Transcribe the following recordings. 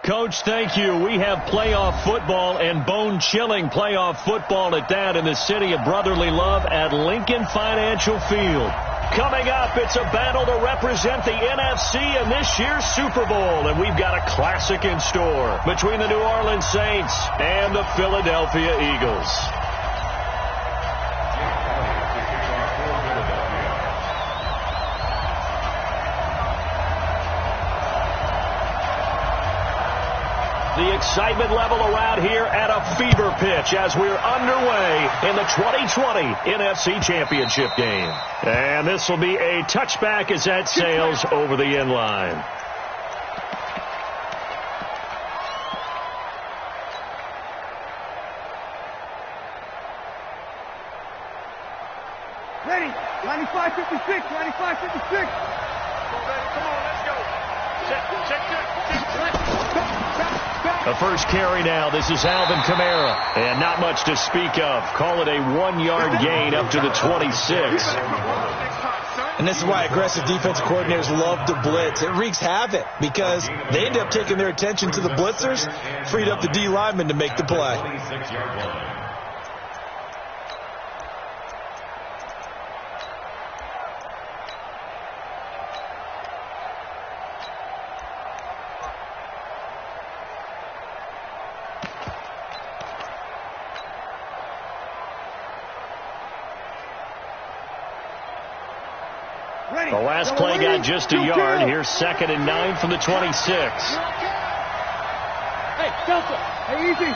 Coach, thank you. We have playoff football and bone-chilling playoff football at that in the city of brotherly love at Lincoln Financial Field. Coming up, it's a battle to represent the NFC in this year's Super Bowl, and we've got a classic in store between the New Orleans Saints and the Philadelphia Eagles. The excitement level around here at a fever pitch as we're underway in the 2020 NFC Championship game. And this will be a touchback as that sails over the end line. Ready, 95-56, 95-56. Come on, let's go. Check. The first carry now. This is Alvin Kamara. And not much to speak of. Call it a 1-yard gain up to the 26. And this is why aggressive defensive coordinators love to blitz. It wreaks havoc because they end up taking their attention to the blitzers, freed up the D lineman to make the play. The last play got just a yard. Here's 2nd and 9 from the 26. Hey, Delta. Hey, easy.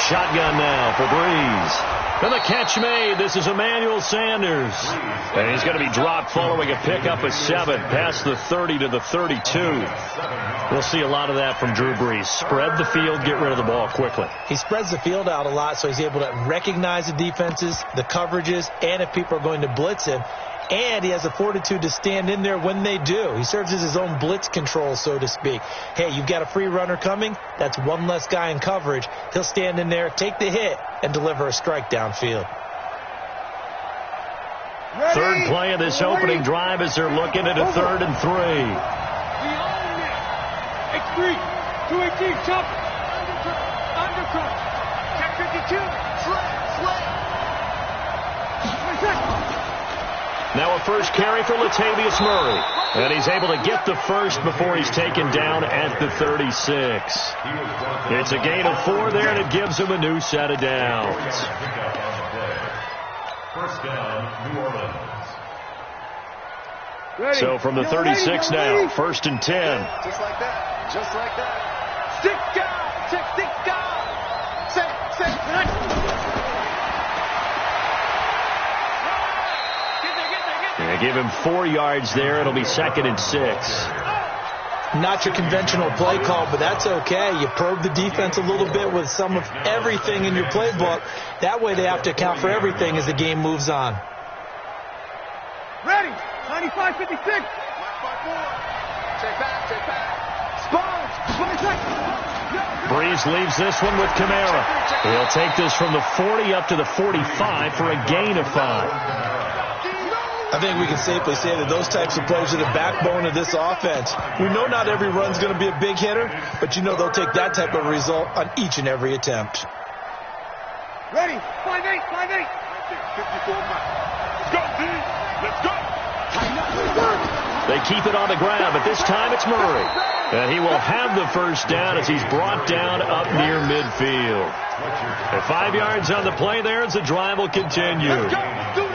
Shotgun now for Breeze. And the catch made. This is Emmanuel Sanders. And he's going to be dropped following a pickup of 7 past the 30 to the 32. We'll see a lot of that from Drew Brees. Spread the field, get rid of the ball quickly. He spreads the field out a lot, so he's able to recognize the defenses, the coverages, and if people are going to blitz him. And he has the fortitude to stand in there when they do. He serves as his own blitz control, so to speak. Hey, you've got a free runner coming. That's one less guy in coverage. He'll stand in there, take the hit, and deliver a strike downfield. Ready. Third play of this opening drive as they're looking at a 3rd and 3. We own it. X3. 218. Chop. Undercut. Check 52. Slip. Now a first carry for Latavius Murray. And he's able to get the first before he's taken down at the 36. It's a gain of 4 there, and it gives him a new set of downs. First down, New Orleans. Ready. So from the 36 now, 1st and 10. Just like that. Just like that. Stick out. Stick out. Say. They give him 4 yards there. It'll be 2nd and 6. Not your conventional play call, but that's okay. You probe the defense a little bit with some of everything in your playbook. That way they have to account for everything as the game moves on. Ready. 95-56. Check back. Breeze leaves this one with Kamara. He'll take this from the 40 up to the 45 for a gain of 5. I think we can safely say that those types of plays are the backbone of this offense. We know not every run's going to be a big hitter, but you know they'll take that type of result on each and every attempt. Ready. 5-8. 54 miles. Let's go, D. Let's go. They keep it on the ground, but this time it's Murray. And he will have the first down as he's brought down up near midfield. And 5 yards on the play there as the drive will continue.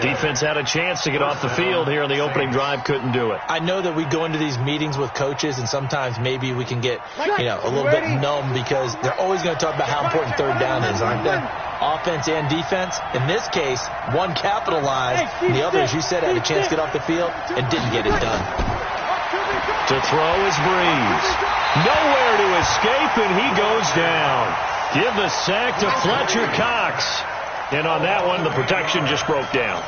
Defense had a chance to get off the field here in the opening drive, couldn't do it. I know that we go into these meetings with coaches, and sometimes maybe we can get, a little bit numb because they're always going to talk about how important 3rd down is, aren't they? Offense and defense. In this case, one capitalized, and the other, as you said, had a chance to get off the field and didn't get it done. To throw is Breeze. Nowhere to escape, and he goes down. Give the sack to Fletcher Cox. And on that one, the protection just broke down.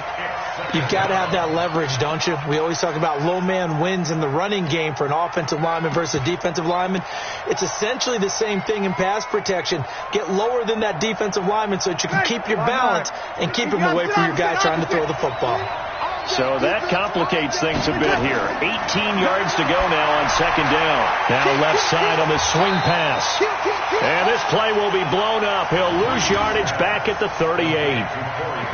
You've got to have that leverage, don't you? We always talk about low man wins in the running game for an offensive lineman versus a defensive lineman. It's essentially the same thing in pass protection. Get lower than that defensive lineman so that you can keep your balance and keep him away from your guy trying to throw the football. So that complicates things a bit here. 18 yards to go now on second down. Now left side on the swing pass. And this play will be blown up. He'll lose yardage back at the 38.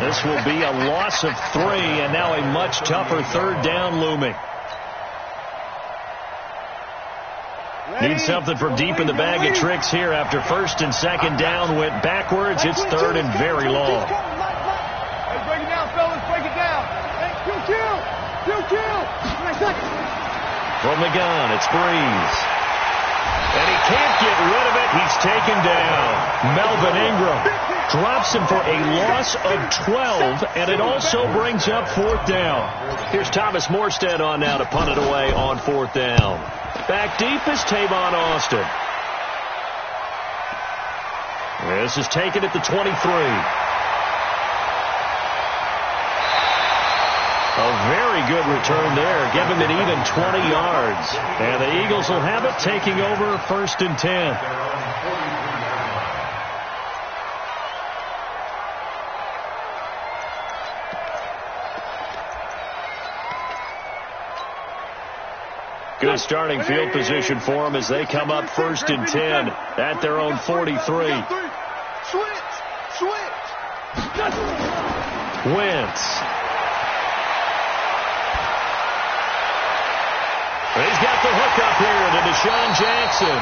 This will be a loss of 3, and now a much tougher third down looming. Need something from deep in the bag of tricks here after first and second down went backwards. It's third and very long. Break it down, fellas. Break it down. Kill. From the gun, it's Breeze. And he can't get rid of it. He's taken down. Melvin Ingram drops him for a loss of 12, and it also brings up fourth down. Here's Thomas Morstead on now to punt it away on fourth down. Back deep is Tavon Austin. This is taken at the 23. A very good return there, giving it even 20 yards. And the Eagles will have it, taking over first and 10. Good starting field position for them as they come up first and 10 at their own 43. Wentz. He's got the hook up here to Deshaun Jackson.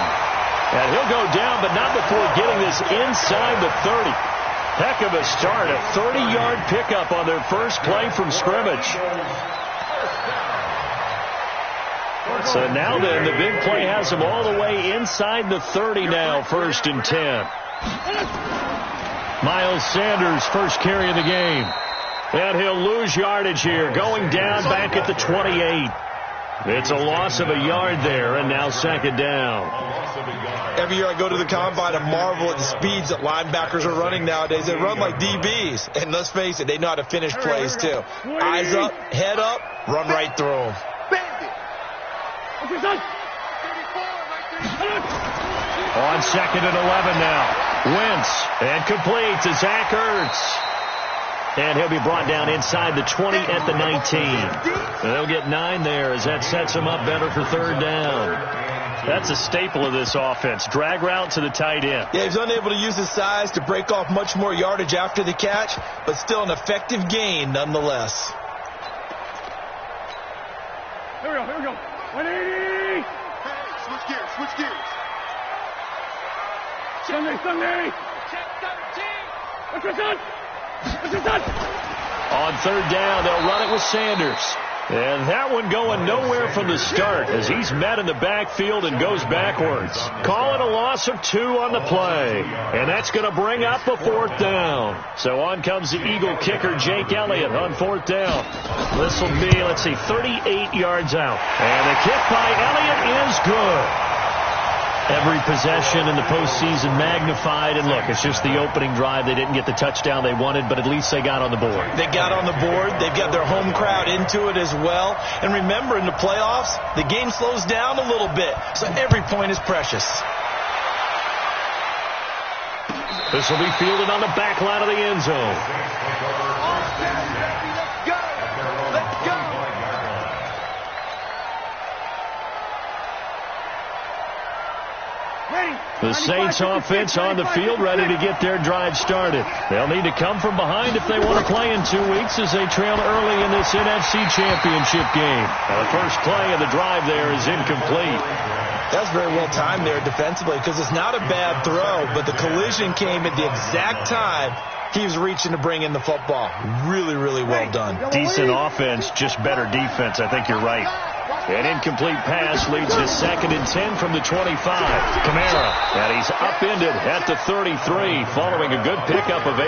And he'll go down, but not before getting this inside the 30. Heck of a start, a 30-yard pickup on their first play from scrimmage. So now then, the big play has them all the way inside the 30 now, first and 10. Miles Sanders, first carry of the game. And he'll lose yardage here, going down back at the 28. It's a loss of a yard there, and now second down. Every year I go to the combine and marvel at the speeds that linebackers are running nowadays. They run like DBs. And let's face it, they know how to finish plays, too. Eyes up, head up, run right through them. On second and 11 now. Wentz, and complete to Zach Ertz. And he'll be brought down inside the 20 at the 19. And they'll get 9 there as that sets him up better for third down. That's a staple of this offense. Drag route to the tight end. Yeah, he's unable to use his size to break off much more yardage after the catch, but still an effective gain nonetheless. Here we go. 180. Hey, switch gears. Sunday. Check 13. What's your son? On third down, they'll run it with Sanders. And that one going nowhere from the start as he's met in the backfield and goes backwards. Call it a loss of 2 on the play. And that's going to bring up a fourth down. So on comes the Eagle kicker, Jake Elliott, on fourth down. This will be, 38 yards out. And the kick by Elliott is good. Every possession in the postseason magnified. And look, it's just the opening drive. They didn't get the touchdown they wanted, but at least they got on the board. They got on the board. They've got their home crowd into it as well. And remember, in the playoffs, the game slows down a little bit. So every point is precious. This will be fielded on the back line of the end zone. Let's go. The Saints offense on the field ready to get their drive started. They'll need to come from behind if they want to play in 2 weeks as they trail early in this NFC Championship game. The first play of the drive there is incomplete. That's very well timed there defensively because it's not a bad throw, but the collision came at the exact time he was reaching to bring in the football. Really, really well done. Decent offense, just better defense. I think you're right. An incomplete pass leads to second and 10 from the 25. Kamara, and he's upended at the 33 following a good pickup of 8.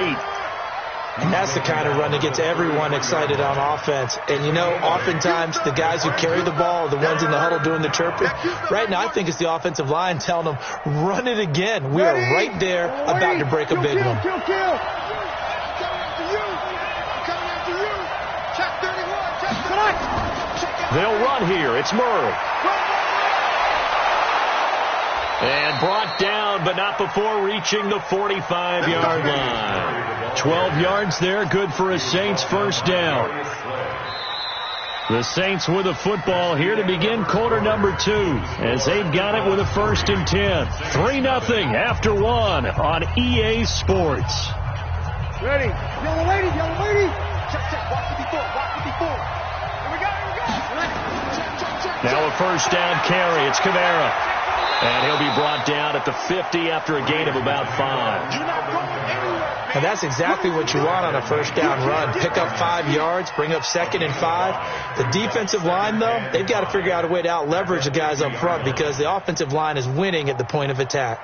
And that's the kind of run that gets everyone excited on offense. And, you know, oftentimes the guys who carry the ball are the ones in the huddle doing the chirping. Right now, I think it's the offensive line telling them, run it again. We are right there about to break a big one. They'll run here. It's Murray. And brought down, but not before reaching the 45-yard line. 12 yards there, good for a Saints first down. The Saints with the football here to begin quarter number 2 as they've got it with a 1st and 10. 3-0 after 1 on EA Sports. Ready. Yellow lady, yellow lady. Check, check. Walk to before, walk to before. Here we go, here we go. Check, check, check. Now a 1st down carry. It's Kamara. And he'll be brought down at the 50 after a gain of about 5. You're not going anywhere. And that's exactly what you want on a 1st down run. Pick up 5 yards, bring up 2nd and 5. The defensive line, though, they've got to figure out a way to out-leverage the guys up front because the offensive line is winning at the point of attack.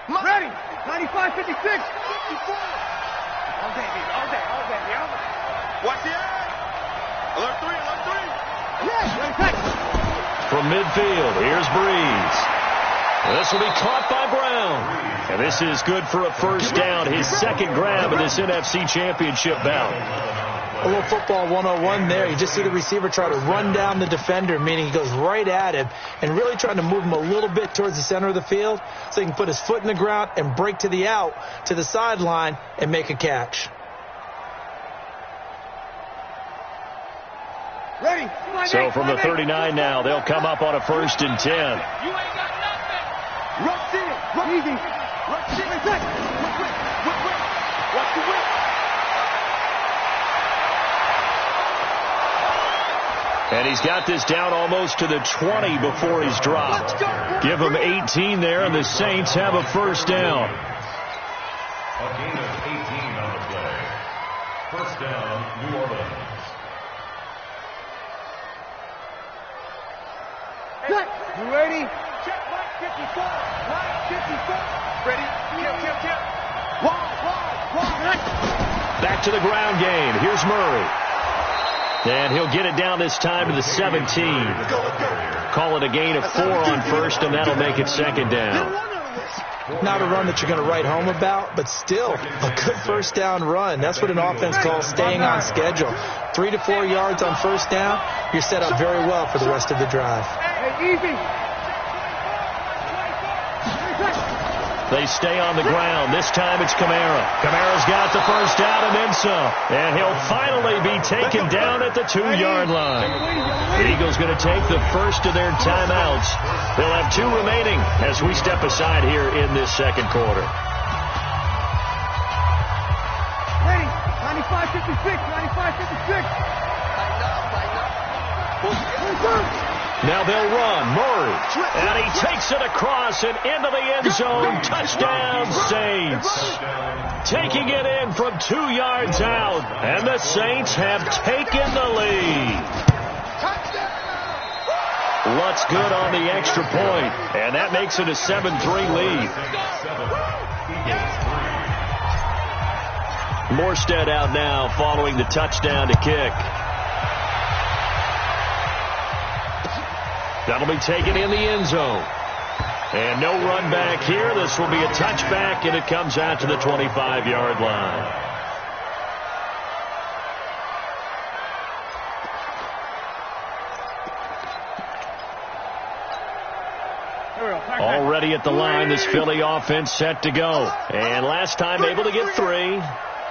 Ready. 95, 56, 54. All day, baby. All day, all day. All day. Watch the eye. Alert 3, alert 3. Yes. Ready, quick. From midfield, here's Breeze. This will be caught by Brown. And this is good for a 1st down, his 2nd grab of this NFC Championship bout. A little football 101 there. You just see the receiver try to run down the defender, meaning he goes right at him and really trying to move him a little bit towards the center of the field so he can put his foot in the ground and break to the out, to the sideline, and make a catch. Ready. So from the 39 now, they'll come up on a 1st and 10. You ain't got nothing. Rush in. Rush easy. Rush in. Quick, quick, quick, quick. Watch the whip. And he's got this down almost to the 20 before he's dropped. Give him 18 there, and the Saints have a 1st down. A gain of 18 on the play. 1st down, New Orleans. You ready? Check right 54. Right 54. Ready? Kill. Wide. Back to the ground game. Here's Murray. And he'll get it down this time to the 17. Call it a gain of 4 on 1st, and that'll make it 2nd down. Not a run that you're going to write home about, but still a good 1st down run. That's what an offense calls staying on schedule. 3 to 4 yards on 1st down, you're set up very well for the rest of the drive. Hey, easy. They stay on the ground. This time it's Kamara. Kamara's got the 1st down and then some. And he'll finally be taken down at the 2-yard line. The Eagles going to take the first of their timeouts. They'll have 2 remaining as we step aside here in this 2nd quarter. Ready. 95, 56. 95, 56. Now they'll run. Murray. And he takes it across and into the end zone. Touchdown, Saints. Taking it in from 2 yards out. And the Saints have taken the lead. Lutz good on the extra point. And that makes it a 7-3 lead. Morstead out now following the touchdown to kick. That'll be taken in the end zone. And no run back here. This will be a touchback, and it comes out to the 25-yard line. Already at the line, this Philly offense set to go. And last time able to get 3.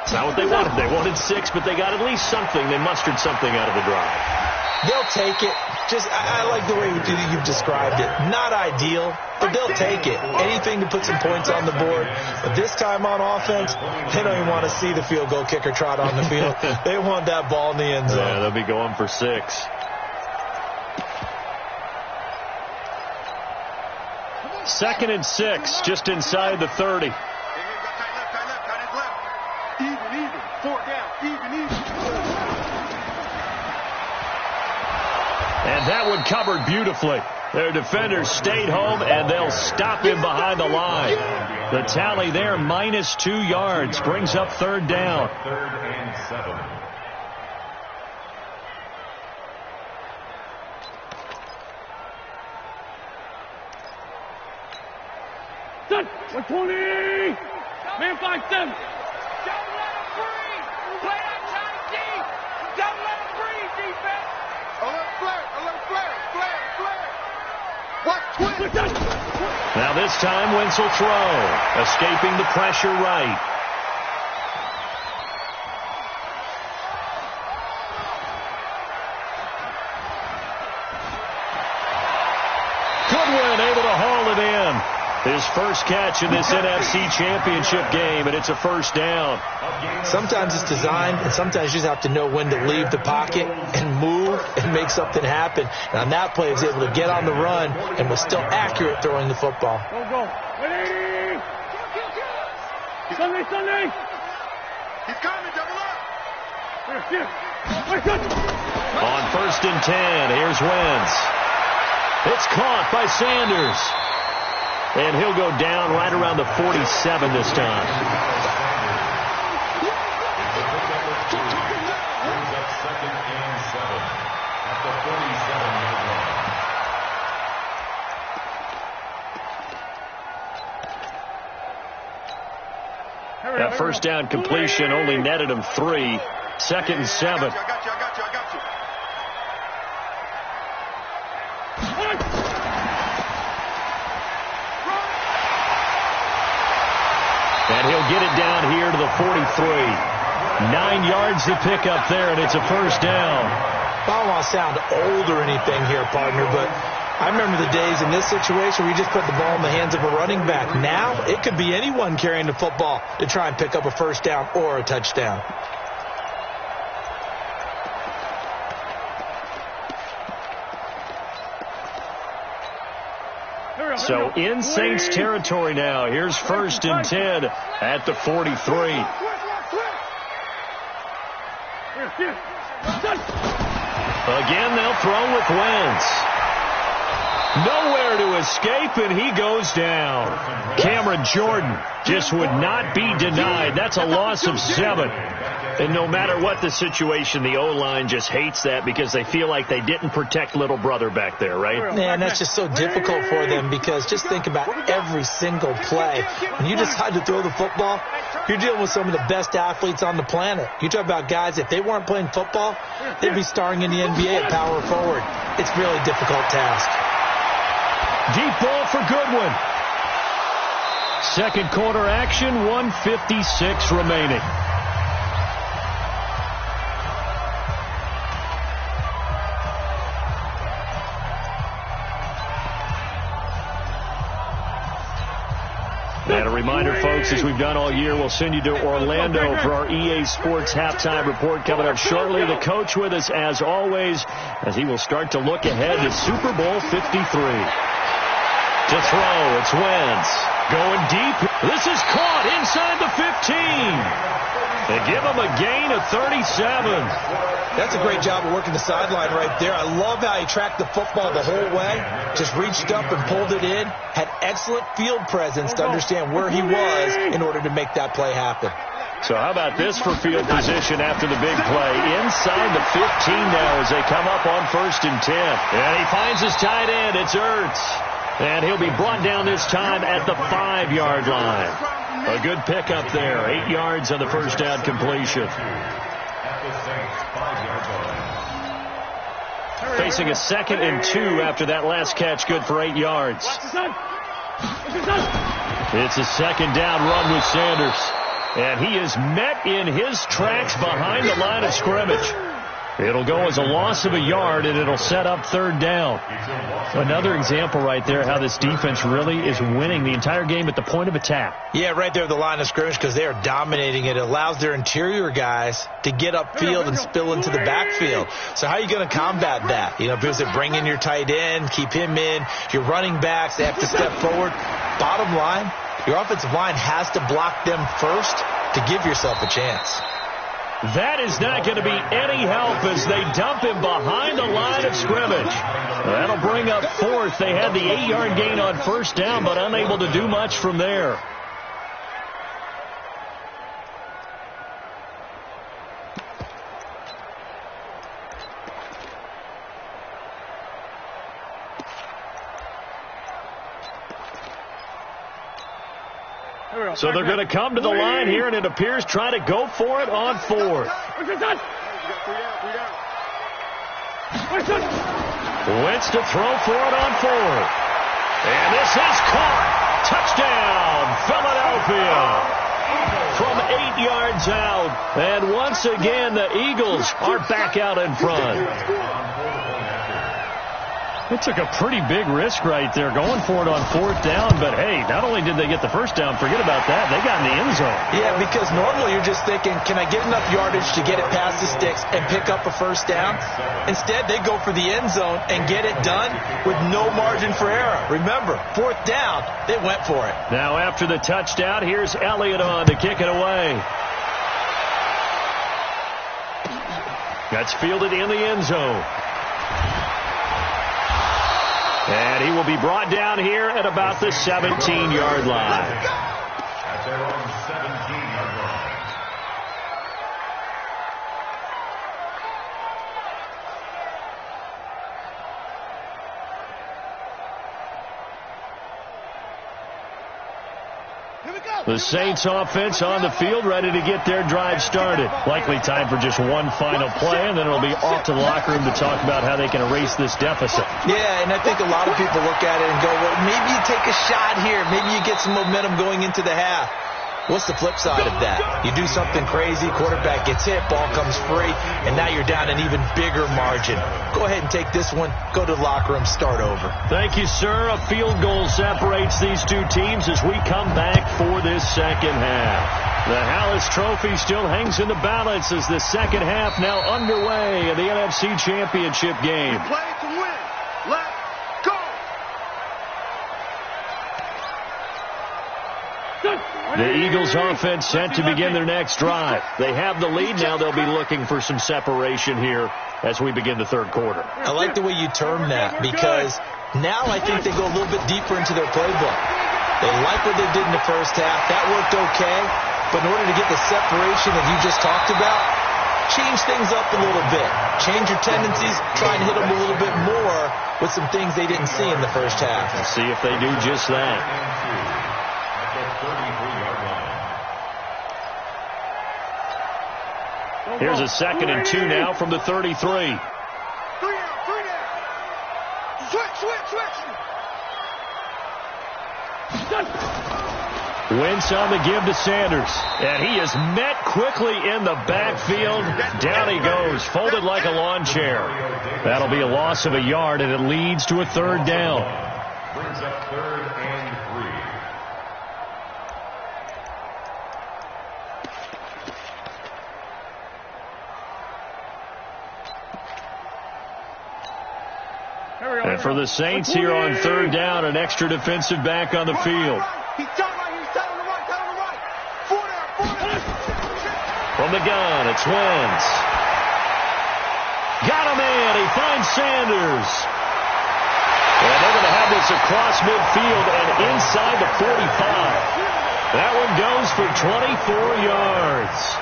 It's not what they wanted. They wanted 6, but they got at least something. They mustered something out of the drive. They'll take it. I like the way you've described it. Not ideal, but they'll take it. Anything to put some points on the board. But this time on offense, they don't even want to see the field goal kicker trot on the field. They want that ball in the end zone. Yeah, they'll be going for 6. Second and 6, just inside the 30. Even. 4 down. Even. And that one covered beautifully. Their defenders stayed home, and they'll stop him behind the line. The tally there, minus 2 yards, brings up 3rd down. 3rd and 7. Set. 120. Man 5-7. Don't let him breathe. Play outside deep. Don't let him breathe, defense. Alert flare. Watch twist. Now this time, Wentz will throw. Escaping the pressure right. Goodwin able to haul it in. His first catch in this NFC Championship game, and it's a first down. Sometimes it's designed, and sometimes you just have to know when to leave the pocket and move and make something happen. And on that play, he was able to get on the run and was still accurate throwing the football. Go. Ready? Sunday. He's coming, double up. On 1st and 10, here's Wentz. It's caught by Sanders. And he'll go down right around the 47 this time. That first down completion only netted him 3. 2nd and 7. I got you. And he'll get it down here to the 43. 9 yards to pick up there, and it's a first down. I don't want to sound old or anything here, partner, but I remember the days in this situation where you just put the ball in the hands of a running back. Now, it could be anyone carrying the football to try and pick up a first down or a touchdown. So in Saints territory now. Here's 1st and 10 at the 43. Again, they'll throw with Wentz. Nowhere to escape, and he goes down. Cameron Jordan just would not be denied. That's a loss of 7. And no matter what the situation, the O-line just hates that because they feel like they didn't protect little brother back there, right? Man, that's just so difficult for them because just think about every single play. When you decide to throw the football, you're dealing with some of the best athletes on the planet. You talk about guys, if they weren't playing football, they'd be starring in the NBA at power forward. It's a really difficult task. Deep ball for Goodwin. Second quarter action, 1:56 remaining. And a reminder, folks, as we've done all year, we'll send you to Orlando for our EA Sports halftime report coming up shortly. The coach with us, as always, as he will start to look ahead to Super Bowl 53. To throw, it's Wentz. Going deep. This is caught inside the 15. They give him a gain of 37. That's a great job of working the sideline right there. I love how he tracked the football the whole way. Just reached up and pulled it in. Had excellent field presence to understand where he was in order to make that play happen. So how about this for field position after the big play? Inside the 15 now as they come up on 1st and 10. And he finds his tight end. It's Ertz. And he'll be brought down this time at the 5-yard line. A good pickup there. 8 yards on the first down completion. Facing a 2nd and 2 after that last catch. Good for 8 yards. It's a 2nd down run with Sanders. And he is met in his tracks behind the line of scrimmage. It'll go as a loss of a yard, and it'll set up 3rd down. Another example right there how this defense really is winning the entire game at the point of attack. Yeah, right there at the line of scrimmage because they are dominating it. It allows their interior guys to get upfield and spill into the backfield. So how are you going to combat that? You know, because they bring in your tight end, keep him in. Your running backs, they have to step forward. Bottom line, your offensive line has to block them first to give yourself a chance. That is not going to be any help as they dump him behind the line of scrimmage. That'll bring up 4th. They had the 8-yard gain on 1st down, but unable to do much from there. So they're going to come to the line here, and it appears try to go for it on 4th. Wentz to throw for it on 4th. And this is caught. Touchdown, Philadelphia. From 8 yards out. And once again, the Eagles are back out in front. They took a pretty big risk right there going for it on fourth down. But, hey, not only did they get the first down, forget about that, they got in the end zone. Yeah, because normally you're just thinking, can I get enough yardage to get it past the sticks and pick up a first down? Instead, they go for the end zone and get it done with no margin for error. Remember, fourth down, they went for it. Now, after the touchdown, here's Elliott on to kick it away. That's fielded in the end zone. And he will be brought down here at about the 17-yard line. At their own 17-yard line. The Saints offense on the field, ready to get their drive started. Likely time for just one final play, and then it'll be off to the locker room to talk about how they can erase this deficit. Yeah, and I think a lot of people look at it and go, well, maybe you take a shot here. Maybe you get some momentum going into the half. What's the flip side of that? You do something crazy, quarterback gets hit, ball comes free, and now you're down an even bigger margin. Go ahead and take this one, go to the locker room, start over. Thank you, sir. A field goal separates these two teams as we come back for this second half. The Hallis Trophy still hangs in the balance as the second half now underway in the NFC Championship game. Play to win. Let's go. The Eagles offense set to begin their next drive. They have the lead now. They'll be looking for some separation here as we begin the third quarter. I like the way you term that because now I think they go a little bit deeper into their playbook. They like what they did in the first half. That worked okay. But in order to get the separation that you just talked about, change things up a little bit. Change your tendencies. Try and hit them a little bit more with some things they didn't see in the first half. Let's see if they do just that. Here's a 2nd and 2 now from the 33. 3 down. Switch. Wentz on the give to Sanders. And he is met quickly in the backfield. Down he goes, folded like a lawn chair. That'll be a loss of a yard, and it leads to a third down. Brings up 3rd and 3. And for the Saints here on third down, an extra defensive back on the field. He's telling the right. 4 down. From the gun, it's Wentz. Got him in. He finds Sanders. And they're going to have this across midfield and inside the 45. That one goes for 24 yards.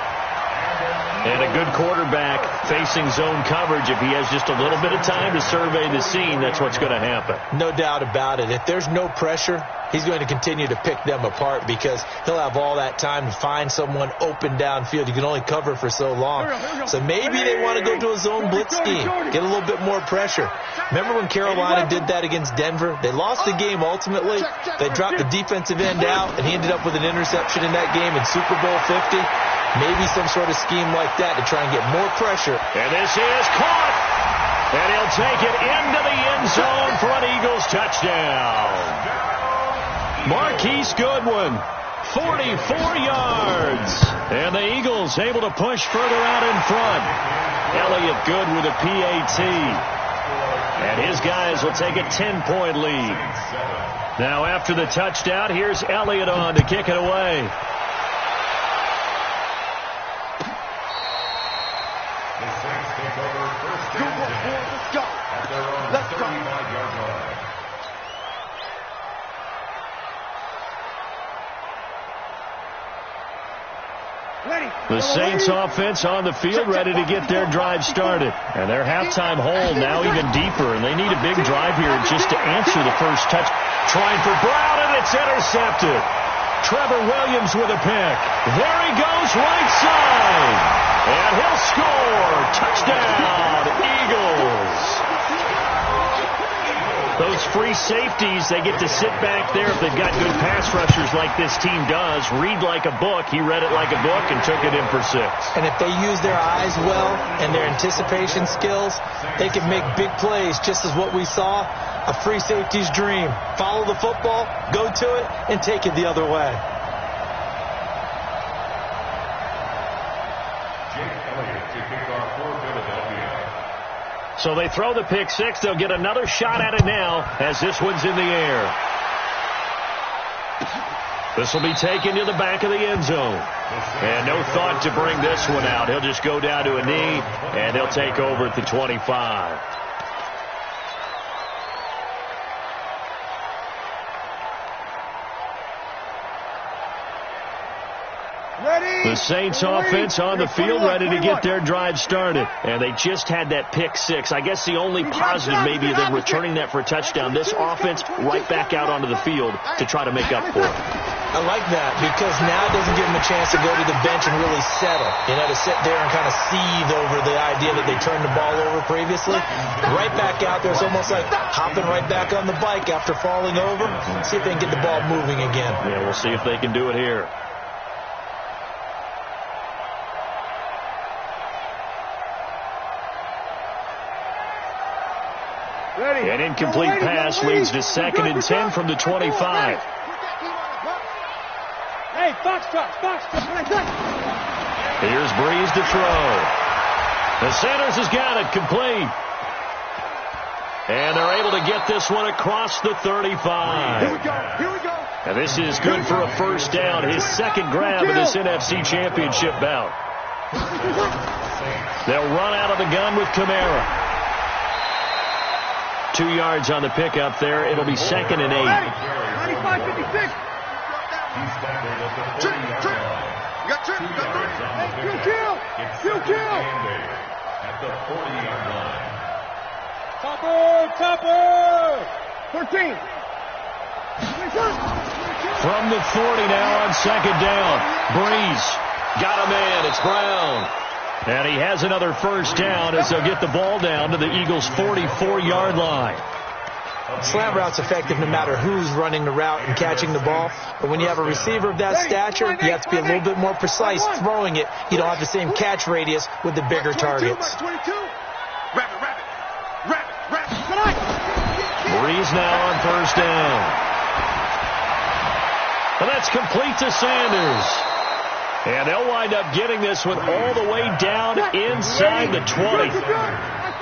And a good quarterback facing zone coverage. If he has just a little bit of time to survey the scene, that's what's going to happen. No doubt about it. If there's no pressure, he's going to continue to pick them apart because he'll have all that time to find someone open downfield. You can only cover for so long. So maybe they want to go to a zone blitz scheme, get a little bit more pressure. Remember when Carolina did that against Denver? They lost the game ultimately. They dropped the defensive end out, and he ended up with an interception in that game in Super Bowl 50. Maybe some sort of scheme like that to try and get more pressure. And this is caught. And he'll take it into the end zone for an Eagles touchdown. Marquise Goodwin, 44 yards. And the Eagles able to push further out in front. Elliott Good with a PAT. And his guys will take a 10-point lead. Now after the touchdown, here's Elliott on to kick it away. Let's go. The Saints offense on the field ready to get their drive started. And their halftime hole now even deeper. And they need a big drive here just to answer the first touch. Trying for Brown, and it's intercepted. Trevor Williams with a pick. There he goes, right side. And he'll score. Touchdown, Eagles. Those free safeties, they get to sit back there if they've got good pass rushers like this team does. Read like a book. He read it like a book and took it in for 6. And if they use their eyes well and their anticipation skills, they can make big plays, just as what we saw, a free safety's dream. Follow the football, go to it, and take it the other way. So they throw the pick 6. They'll get another shot at it now as this one's in the air. This will be taken to the back of the end zone. And no thought to bring this one out. He'll just go down to a knee, and they'll take over at the 25. The Saints offense on the field, ready to get their drive started. And they just had that pick 6. I guess the only positive maybe of them returning that for a touchdown. This offense right back out onto the field to try to make up for it. I like that because now it doesn't give them a chance to go to the bench and really settle. You know, to sit there and kind of seethe over the idea that they turned the ball over previously. Right back out there. It's almost like hopping right back on the bike after falling over. See if they can get the ball moving again. Yeah, we'll see if they can do it here. An incomplete pass leads to 2nd and 10 from the 25. Hey, Foxtrot. Here's Breeze to throw. The Sanders has got it complete. And they're able to get this one across the 35. Here we go. And this is good for a first down. His second grab of this NFC Championship bout. They'll run out of the gun with Kamara. 2 yards on the pickup there. It'll be 2nd and 8. 95-56. Trip. You got Trip. Kill. At the 40-yard line. Topper. 13. From the 40 now on 2nd down. Breeze got a man. It's Brown. And he has another first down as they'll get the ball down to the Eagles' 44-yard line. Slant route's effective no matter who's running the route and catching the ball. But when you have a receiver of that stature, you have to be a little bit more precise throwing it. You don't have the same catch radius with the bigger targets. Rabbit. Breeze now on first down. And that's complete to Sanders. And they'll wind up getting this one all the way down inside the 20.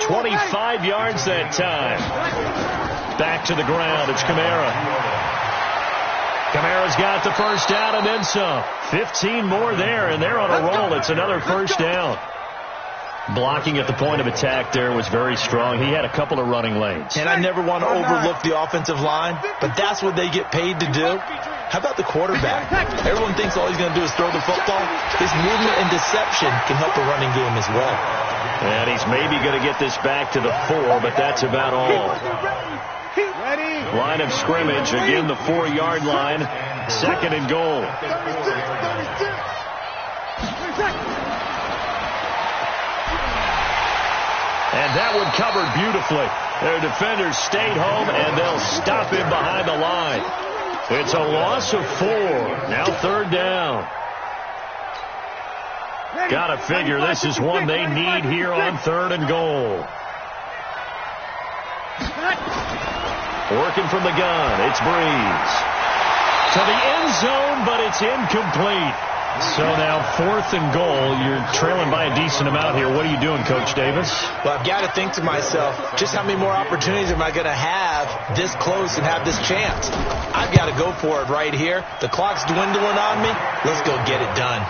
25 yards that time. Back to the ground. It's Kamara. Kamara's got the first down and then some. 15 more there, and they're on a roll. It's another first down. Blocking at the point of attack there was very strong. He had a couple of running lanes. And I never want to overlook the offensive line, but that's what they get paid to do. How about the quarterback? Everyone thinks all he's going to do is throw the football. His movement and deception can help the running game as well. And he's maybe going to get this back to the 4, but that's about all. Line of scrimmage, again the 4-yard line. 2nd and goal. And that one covered beautifully. Their defenders stayed home, and they'll stop him behind the line. It's a loss of 4. Now 3rd down. Got to figure this is one they need here on 3rd and goal. Working from the gun, it's Breeze. To the end zone, but it's incomplete. So now 4th and goal. You're trailing by a decent amount here. What are you doing, Coach Davis? Well, I've got to think to myself, just how many more opportunities am I going to have this close and have this chance? I've got to go for it right here. The clock's dwindling on me. Let's go get it done.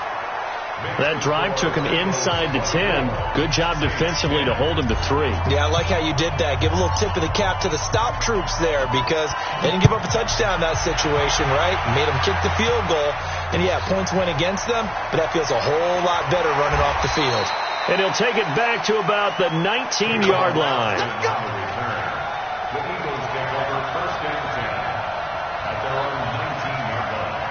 That drive took him inside the 10. Good job defensively to hold him to 3. Yeah, I like how you did that. Give a little tip of the cap to the stop troops there because they didn't give up a touchdown in that situation, right? Made them kick the field goal. And, yeah, points went against them, but that feels a whole lot better running off the field. And he'll take it back to about the 19-yard line. The Eagles take over 1st and 10 at their own 19-yard line.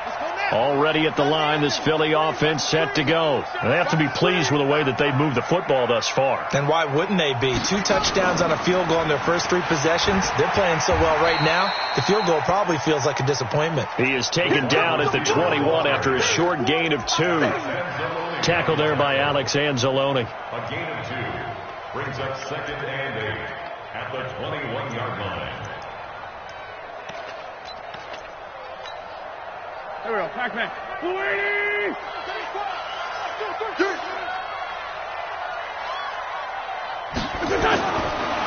Let's go now. Already at the line, this Philly offense set to go. They have to be pleased with the way that they've moved the football thus far. And why wouldn't they be? 2 touchdowns on a field goal in their first 3 possessions. They're playing so well right now, the field goal probably feels like a disappointment. He is taken down at the 21 after a short gain of 2. Tackle there by Alex Anzalone. A gain of 2 brings up 2nd and 8 at the 21-yard line. There we go. Pac-Man.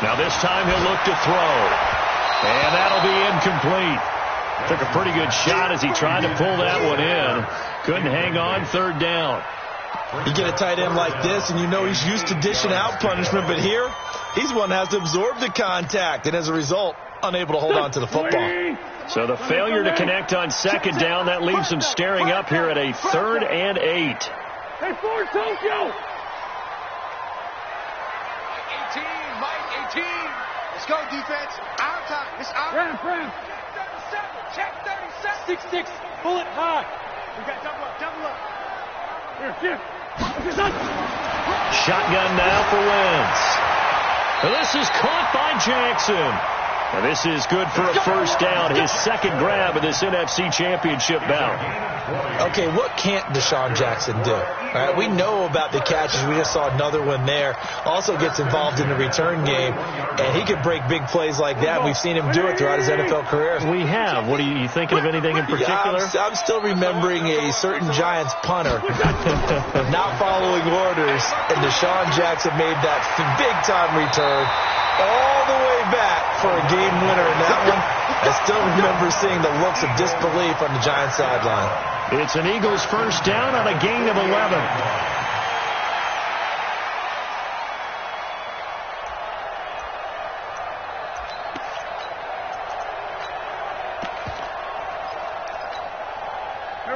Now this time he'll look to throw. And that'll be incomplete. Took a pretty good shot as he tried to pull that one in. Couldn't hang on, 3rd down. You get a tight end like this, and you know he's used to dishing out punishment, but here, he's one that has to absorb the contact, and as a result, unable to hold on to the football. So the failure to connect on 2nd down, that leaves him staring up here at a 3rd and 8. Hey, Ford, Tokyo! Mike 18. Let's go, defense. Our time. It's our time. Ram. Check 37. 6-6. Bullet high. We got double up. Here. Shotgun now for Wentz. This is caught by Jackson. And this is good for a 1st down. His 2nd grab of this NFC Championship bout. Okay, what can't Deshaun Jackson do? All right, we know about the catches. We just saw another one there. Also gets involved in the return game, and he can break big plays like that. We've seen him do it throughout his NFL career. We have. What are you thinking of anything in particular? I'm still remembering a certain Giants punter not following orders, and Deshaun Jackson made that big-time return all the way back for a game winner in that one. I still remember seeing the looks of disbelief on the Giants sideline. It's an Eagles 1st down on a gain of 11.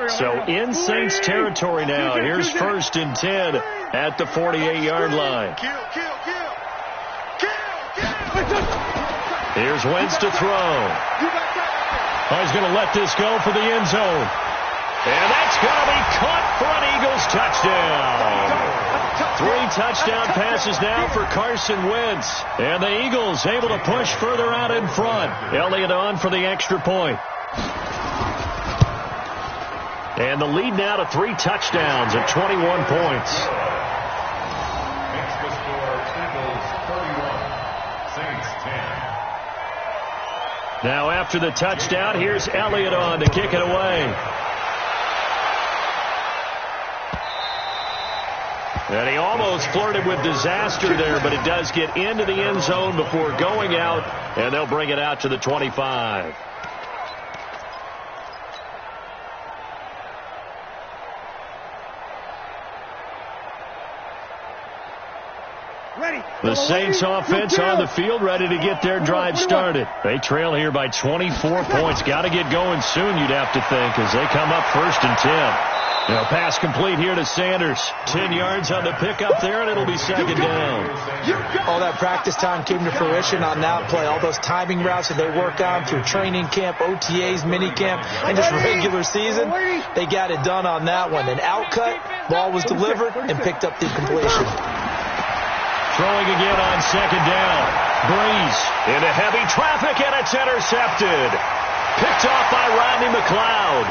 So in Saints territory now. Here's 1st and 10 at the 48-yard line. Here's Wentz to throw. Oh, he's going to let this go for the end zone. And that's going to be caught for an Eagles touchdown. 3 touchdown passes now for Carson Wentz. And the Eagles able to push further out in front. Elliott on for the extra point. And the lead now to 3 touchdowns at 21 points. Makes the score Eagles 31, Saints 10. Now after the touchdown, here's Elliott on to kick it away. And he almost flirted with disaster there, but it does get into the end zone before going out, and they'll bring it out to the 25. The Saints offense on the field, ready to get their drive started. They trail here by 24 points. Got to get going soon, you'd have to think, as they come up 1st and 10. Now, pass complete here to Sanders. 10 yards on the pickup there, and it'll be 2nd down. All that practice time came to fruition on that play. All those timing routes that they work on through training camp, OTAs, minicamp, and just regular season, they got it done on that one. An outcut, ball was delivered, and picked up the completion. Throwing again on 2nd down. Breeze into heavy traffic, and it's intercepted. Picked off by Rodney McLeod.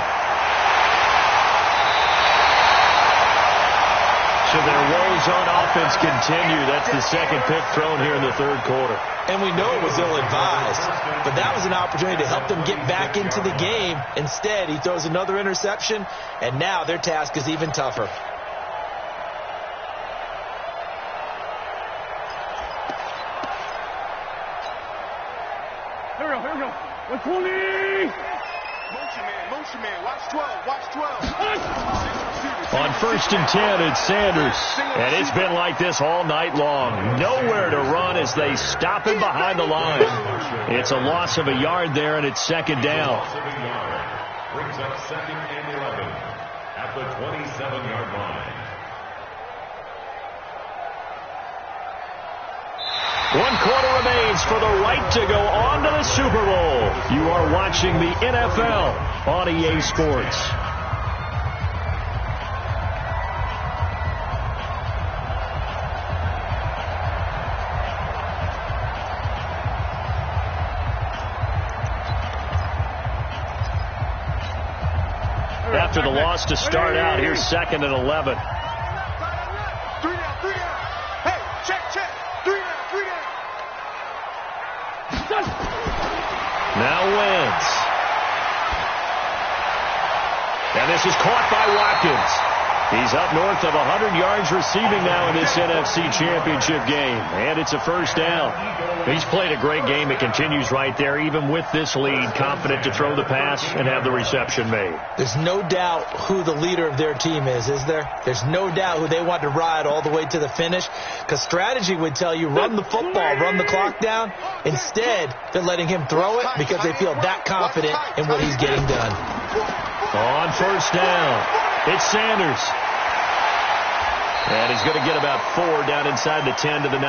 So their woes on offense continue. That's the 2nd pick thrown here in the 3rd quarter. And we know it was ill-advised, but that was an opportunity to help them get back into the game. Instead, he throws another interception, and now their task is even tougher. Here we go. 120. Motion man. Watch 12. On 1st and 10, it's Sanders. And it's been like this all night long. Nowhere to run as they stop him behind the line. It's a loss of a yard there, and it's 2nd down. Brings up 2nd and 11 at the 27-yard line. 1 quarter remains for the right to go on to the Super Bowl. You are watching the NFL on EA Sports. after the loss to start out. Here's 2nd and 11. 3 down, 3 down. Hey, check. 3 down. Now Wentz. And this is caught by Watkins. He's up north of 100 yards receiving now in this NFC Championship game. And it's a first down. He's played a great game. It continues right there, even with this lead, confident to throw the pass and have the reception made. There's no doubt who the leader of their team is there? There's no doubt who they want to ride all the way to the finish. Because strategy would tell you, run the football, run the clock down. Instead, they're letting him throw it because they feel that confident in what he's getting done. On first down, it's Sanders. And he's going to get about 4 down inside the 10 to the 9.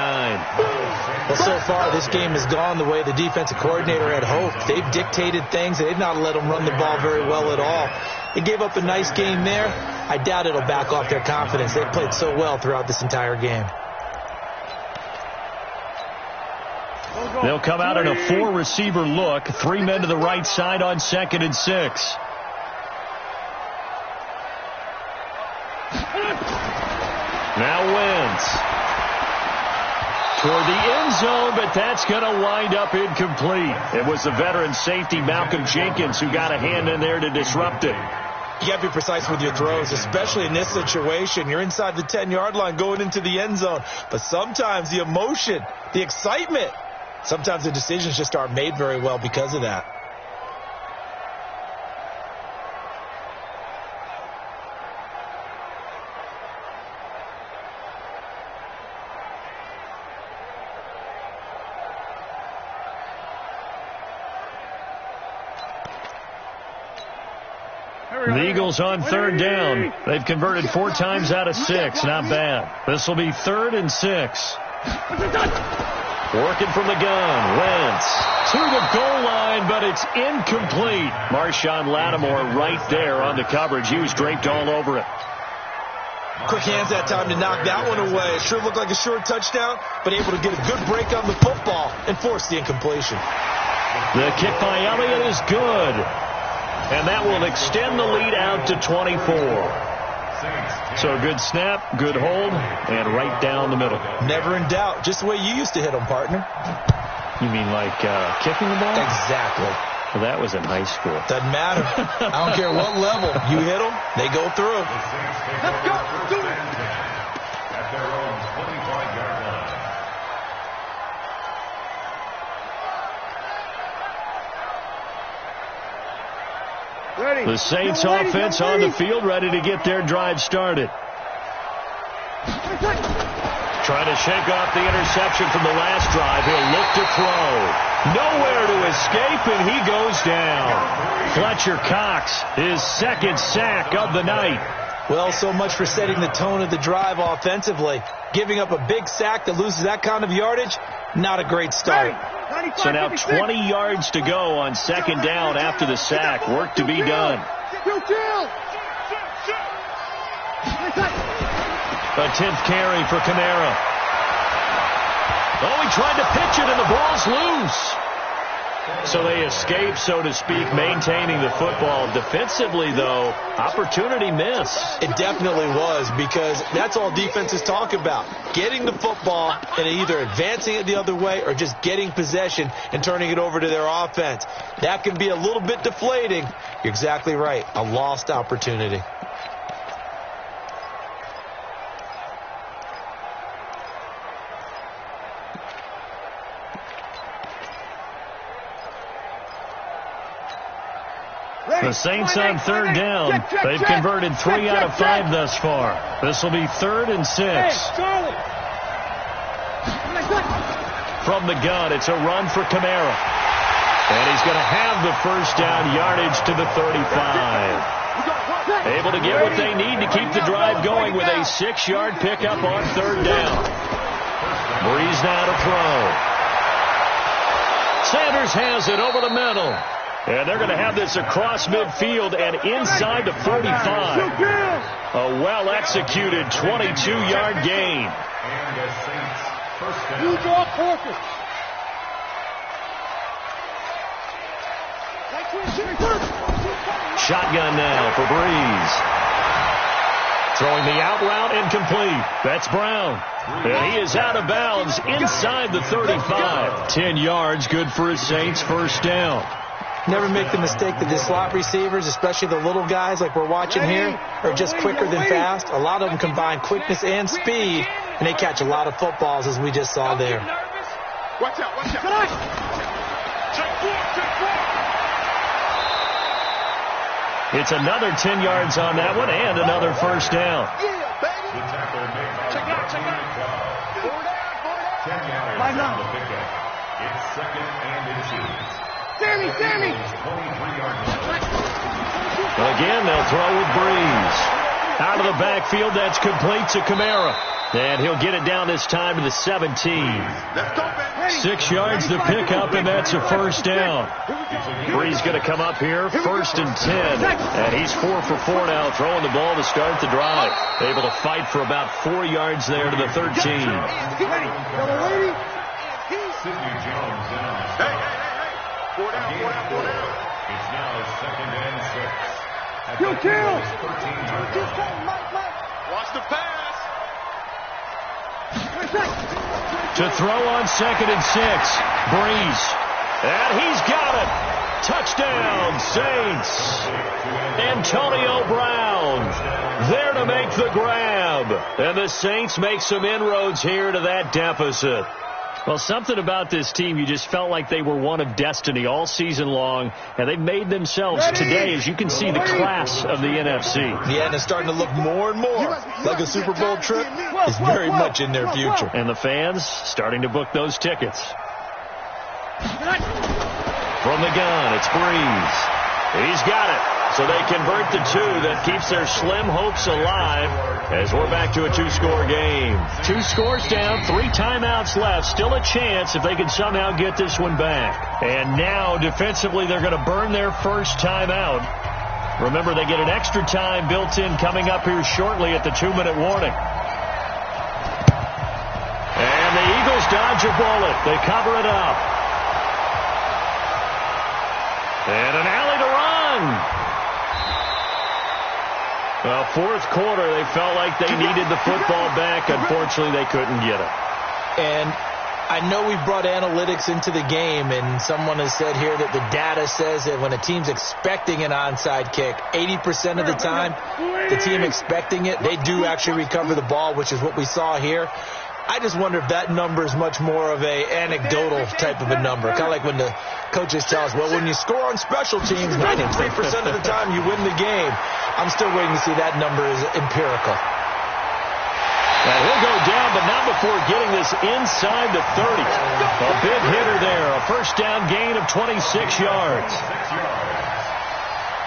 Well, so far, this game has gone the way the defensive coordinator had hoped. They've dictated things. They've not let them run the ball very well at all. They gave up a nice game there. I doubt it'll back off their confidence. They've played so well throughout this entire game. They'll come out in a 4-receiver look. 3 men to the right side on 2nd and 6. Now Wentz toward the end zone, but that's going to wind up incomplete. It was the veteran safety Malcolm Jenkins who got a hand in there to disrupt it. You got to be precise with your throws, especially in this situation. You're inside the 10-yard line going into the end zone. But sometimes the emotion, the excitement, sometimes the decisions just aren't made very well because of that. The Eagles on 3rd down. They've converted 4 times out of 6. Not bad. This will be 3rd and 6. Working from the gun. Wentz to the goal line, but it's incomplete. Marshawn Lattimore right there on the coverage. He was draped all over it. Quick hands that time to knock that one away. It sure looked like a short touchdown, but able to get a good break on the football and force the incompletion. The kick by Elliott is good. And that will extend the lead out to 24. So a good snap, good hold, and right down the middle. Never in doubt. Just the way you used to hit them, partner. You mean like kicking the ball? Exactly. Well, that was in high school. Doesn't matter. I don't care what level. You hit them, they go through. Let's go. Do it. At their own 25-yard line. Ready. The Saints offense on the field, ready to get their drive started. Trying to shake off the interception from the last drive. He'll look to throw. Nowhere to escape, and he goes down. Fletcher Cox, his 2nd sack of the night. Well, so much for setting the tone of the drive offensively. Giving up a big sack that loses that kind of yardage, not a great start. So now 20 yards to go on 2nd down after the sack. Work to be done. A 10th carry for Kamara. Oh, he tried to pitch it, and the ball's loose. So they escape, so to speak, maintaining the football. Defensively, though, opportunity miss. It definitely was, because that's all defenses talk about. Getting the football and either advancing it the other way or just getting possession and turning it over to their offense. That can be a little bit deflating. You're exactly right. A lost opportunity. The Saints on 3rd down. They've converted 3 out of 5 thus far. This will be 3rd and 6. From the gun, it's a run for Kamara. And he's going to have the first down yardage to the 35. Able to get what they need to keep the drive going with a 6-yard pickup on 3rd down. Breeze now to throw. Sanders has it over the middle. And they're going to have this across midfield and inside the 45. A well-executed 22-yard gain. And the Saints first down. You draw focus. Shotgun now for Breeze. Throwing the out route incomplete. That's Brown. And he is out of bounds inside the 35. 10 yards, good for his Saints, first down. Never make the mistake that the slot receivers, especially the little guys like we're watching here, are just quicker than fast. A lot of them combine quickness and speed, and they catch a lot of footballs, as we just saw there. Watch out, watch out. Check four. It's another 10 yards on that one and another first down. Yeah, baby. The tackle made by Check out. 10 yards on the pickup. It's second and inches. Sammy. 23 yards. Again, they'll throw with Breeze. Out of the backfield, that's complete to Kamara. And he'll get it down this time to the 17. Let's go, baby. 6 yards the pickup, and that's a first down. Breeze going to come up here, first and 10. And he's 4 for 4 now, throwing the ball to start the drive. Able to fight for about 4 yards there to the 13. Sidney Jones in on the start. Hey. 4 down. It's now second and 6. You kill. 13 yards. Watch the pass. To throw on second and 6. Breeze. And he's got it. Touchdown, Saints. Antonio Brown there to make the grab. And the Saints make some inroads here to that deficit. Well, something about this team, you just felt like they were one of destiny all season long, and they made themselves today, as you can see, the class of the NFC. Yeah, and it's starting to look more and more like a Super Bowl trip is very much in their future. And the fans starting to book those tickets. From the gun, it's Breeze. He's got it. So they convert the 2. That keeps their slim hopes alive as we're back to a 2-score game. 2 scores down, 3 timeouts left. Still a chance if they can somehow get this one back. And now defensively they're going to burn their first timeout. Remember, they get an extra time built in coming up here shortly at the 2-minute warning. And the Eagles dodge a bullet. They cover it up. And an alley to run. Well, fourth quarter, they felt like they needed the football back. Unfortunately, they couldn't get it. And I know we brought analytics into the game, and someone has said here that the data says that when a team's expecting an onside kick, 80% of the time, the team expecting it, they do actually recover the ball, which is what we saw here. I just wonder if that number is much more of a anecdotal type of a number. Kind of like when the coaches tell us, well, when you score on special teams, 93% of the time you win the game. I'm still waiting to see that number is empirical. Now he'll go down, but not before getting this inside the 30. A big hitter there. A first down gain of 26 yards. 6 yards.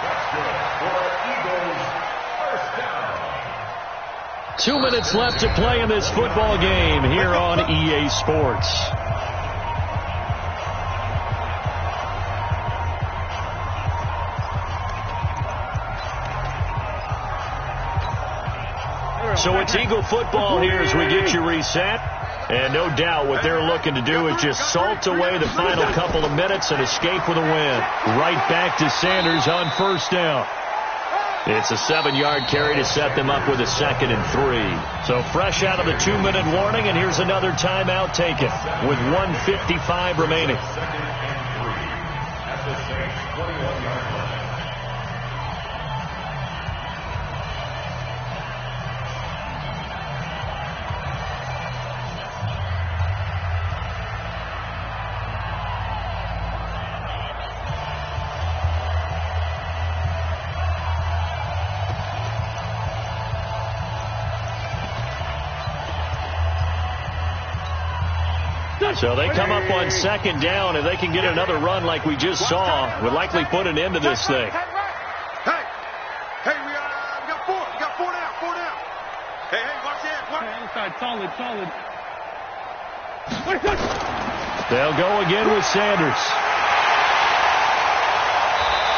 That's good for Eagles first down. 2 minutes left to play in this football game here on EA Sports. So it's Eagle football here as we get you reset. And no doubt what they're looking to do is just salt away the final couple of minutes and escape with a win. Right back to Sanders on first down. It's a 7-yard carry to set them up with a 2nd and 3. So fresh out of the 2-minute warning, and here's another timeout taken with 1:55 remaining. 2nd and 3 at the Saints 21-yard line. So they come up on 2nd down. If they can get another run like we just saw, would likely put an end to this thing. Hey, we got 4. We got 4 down. Hey, watch that. Solid. They'll go again with Sanders.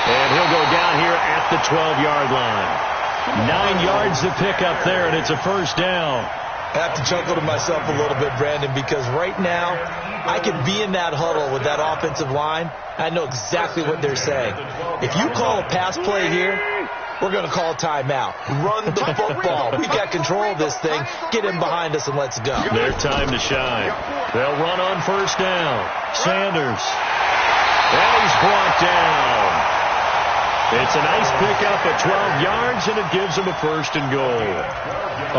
And he'll go down here at the 12-yard line. 9 yards to pick up there, and it's a first down. I have to chuckle to myself a little bit, Brandon, because right now I could be in that huddle with that offensive line. I know exactly what they're saying. If you call a pass play here, we're going to call a timeout. Run the football. We've got control of this thing. Get in behind us and let's go. Their time to shine. They'll run on first down. Sanders. And he's brought down. It's a nice pickup at 12 yards, and it gives him a first and goal.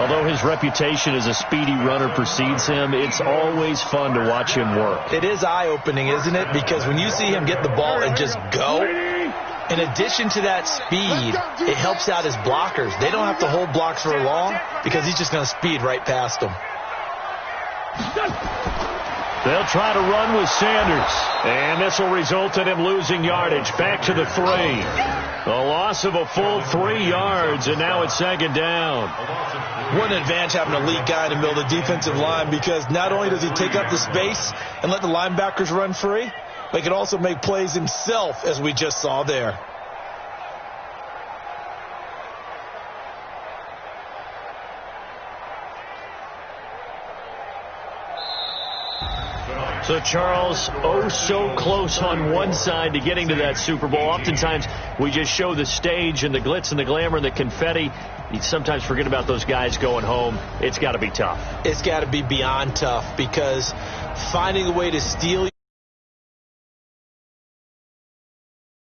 Although his reputation as a speedy runner precedes him, it's always fun to watch him work. It is eye-opening, isn't it? Because when you see him get the ball and just go, in addition to that speed, it helps out his blockers. They don't have to hold blocks for long because he's just going to speed right past them. They'll try to run with Sanders, and this will result in him losing yardage. Back to the 3. A loss of a full 3 yards, and now it's second down. What an advantage having a lead guy in the middle of the defensive line, because not only does he take up the space and let the linebackers run free, but he can also make plays himself, as we just saw there. So, Charles, oh so close on one side to getting to that Super Bowl. Oftentimes, we just show the stage and the glitz and the glamour and the confetti. You sometimes forget about those guys going home. It's got to be tough. It's got to be beyond tough, because finding a way to steal